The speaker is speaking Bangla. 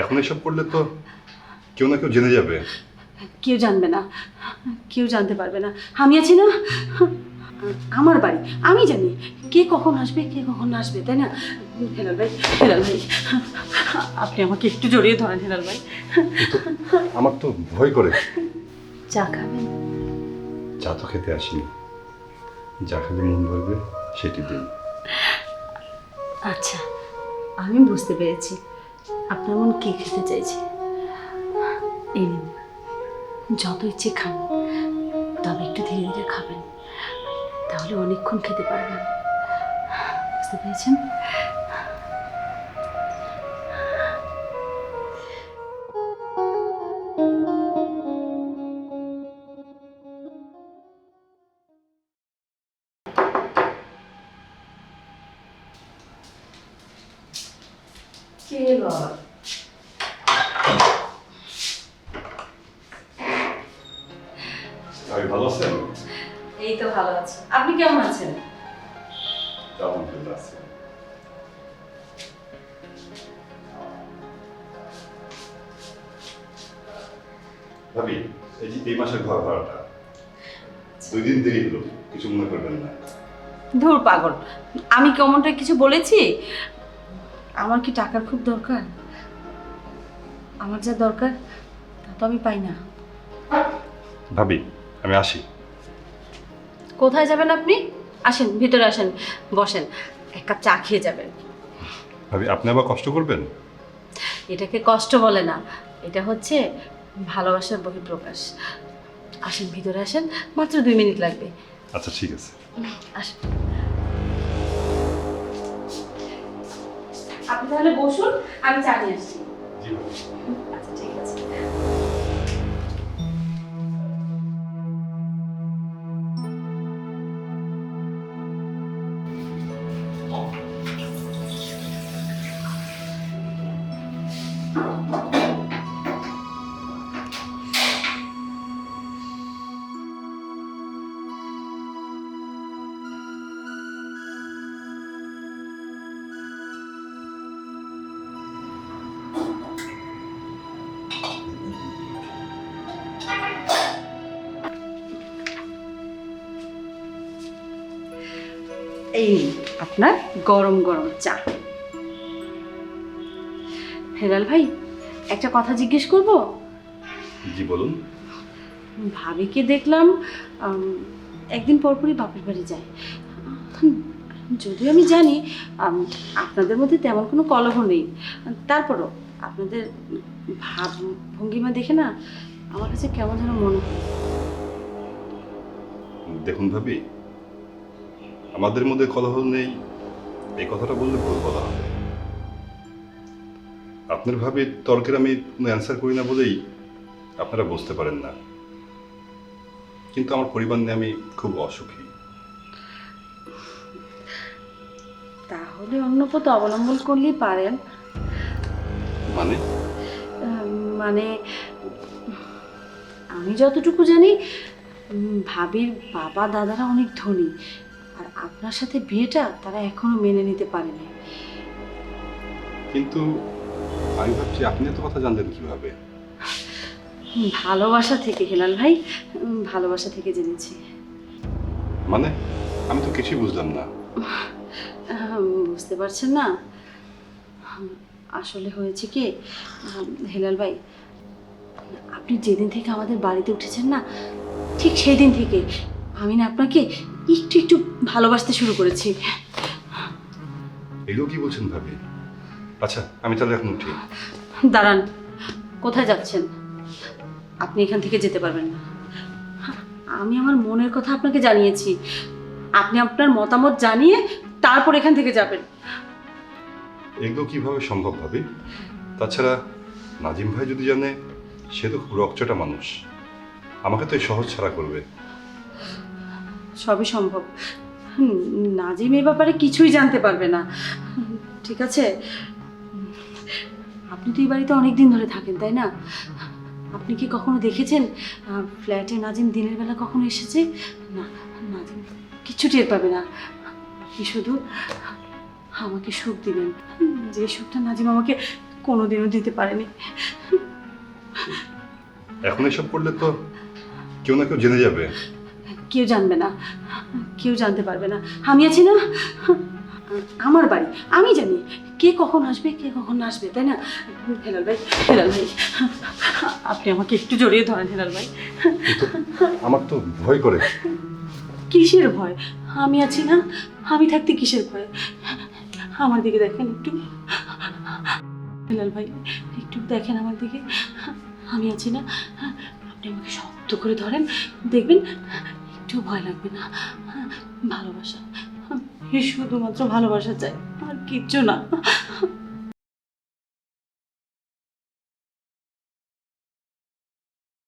এখন এসব করলে তো কেউ না কেউ জেনে যাবে। কেউ জানবে না, কেউ জানতে পারবে না। আমি আছি না, আমার বাড়ি, আমি জানি কে কখন আসবে কে কখন আসবে, তাই না? হেলাল ভাই, হেলাল ভাই, আপনি আমাকে একটু জড়িয়ে ধরেন হেলাল ভাই। আমার তো ভয় করে। চা খাবেন? চা তো খেতে আসিনি, যা খেলে মন ভরবে সেটি দিন। আচ্ছা, আমি বুঝতে পেরেছি আপনার মন কি খেতে চাইছে। এই নিন, যত ইচ্ছে খান, তবে একটু ধীরে ধীরে খাবেন, তাহলে অনেকক্ষণ খেতে পারবেন। বুঝতে পেরেছেন? আপনি ভালো আছেন? এই তো ভালো আছি, আপনি কেমন আছেন? আলহামদুলিল্লাহ আছি। ভাবি, এই যে এই মাসের ঘর ভাড়াটা 2 দিন দেরি হলো, কিছু মনে করবেন না। ধুর পাগল, আমি কেমনটা কিছু বলেছি? আমার কি টাকার খুব দরকার? আমার যা দরকার তা তো আমি পাই না। ভাবি, আমি আসি। কোথায় যাবেন আপনি? আসেন, ভিতরে আসেন, বসেন, এক কাপ চা খেয়ে যাবেন। ভাবি, আপনি আবার কষ্ট করবেন? এটাকে কষ্ট বলে না, এটা হচ্ছে ভালোবাসার বহিঃপ্রকাশ। আসেন, ভিতরে আসেন, মাত্র 2 মিনিট লাগবে। আচ্ছা ঠিক আছে। আসেন, আপনি তাহলে বসুন, আমি চা নিয়ে আসছি। জি ভাবি। আচ্ছা ঠিক আছে। এই নিন আপনার গরম গরম চা। হেলাল ভাই, একটা কথা জিজ্ঞেস করব? জি বলুন। ভাবিকে দেখলাম একদিন পরপরই বাপের বাড়ি যায়। যদিও আমি জানি আপনাদের মধ্যে তেমন কোনো কলহ নেই, তারপরও আপনাদের ভাব ভঙ্গিমা দেখে না আমার কাছে কেমন যেন মনে হয়। দেখুন ভাবি, আমাদের মধ্যে কলহ নেই এই কথাটা বললে ভুল বলা হবে। আপনার ভাবির তর্কের আমি কোনো অ্যান্সার করি না বলেই আপনারা বুঝতে পারেন না, কিন্তু আমার পরিবার নিয়ে আমি খুব অসুখী। তাহলে অন্য পথ অবলম্বন করলেই পারেন। মানে? মানে আমি যতটুকু জানি ভাবির বাবা দাদারা অনেক ধনী, আর আপনার সাথে বিয়েটা তারা এখনো মেনে নিতে পারেনি। কিন্তু আমি ভাবছি আপনি এত কথা জানলেন কিভাবে? ভালোবাসা থেকে হেলাল ভাই, ভালোবাসা থেকে জেনেছি। মানে আমি তো কিছুই বুঝলাম না। বুঝতে পারছেন না? আসলে হয়েছে কি হেলাল ভাই, আপনি যেদিন থেকে আমাদের বাড়িতে উঠেছেন না, ঠিক সেই দিন থেকে আমি না আপনাকে একটু একটু ভালোবাসতে শুরু করেছি। এগুলো কি বলছেন ভাবি? আচ্ছা আমি তাহলে এখন উঠি। দাঁড়ান, কোথায় যাচ্ছেন? আপনি এখান থেকে যেতে পারবেন না। আমি আমার মনের কথা আপনাকে জানিয়েছি, আপনি আপনার মতামত জানিয়ে তারপর এখান থেকে যাবেন। এগুলো কিভাবে সম্ভব ভাবি? তাছাড়া নাজিম ভাই যদি জানে, সে তো খুব রকচটা মানুষ, আমাকে তো এই সহজ ছাড়া করবে। সবই সম্ভব। নাজিম এই ব্যাপারে কিছুই জানতে পারবে না, ঠিক আছে? আপনি তো এই বাড়িতে অনেক দিন ধরে থাকেন, তাই না? আপনি কি কখনো দেখেছেন ফ্ল্যাটে নাজিম দিনের বেলা কখনো এসেছে? না, নাজিম কিচ্ছু টের পাবে না। আপনি শুধু আমাকে সুখ দিবেন, যে সুখটা নাজিম আমাকে কোনোদিনও দিতে পারেনি। এখন এসব করলে তো কেউ না কেউ জেনে যাবে। কেউ জানবে না, কেউ জানতে পারবে না। আমি আছি না, আমার বাড়ি, আমি জানি কে কখন আসবে কে কখন না আসবে, তাই না? হেলাল ভাই, হেলাল ভাই, আপনি আমাকে একটু জড়িয়ে ধরেন হেলাল ভাই। কিন্তু আমার তো ভয় করে। কিসের ভয়? আমি আছি না, আমি থাকতে কিসের ভয়? আমার দিকে দেখেন একটু, হেলাল ভাই একটু দেখেন আমার দিকে, আমি আছি না। আপনি আমাকে শক্ত করে ধরেন, দেখবেন একটু ভয় লাগবে না। ভালোবাসা, শুধুমাত্র ভালোবাসা চাই, আর কিচ্ছু না।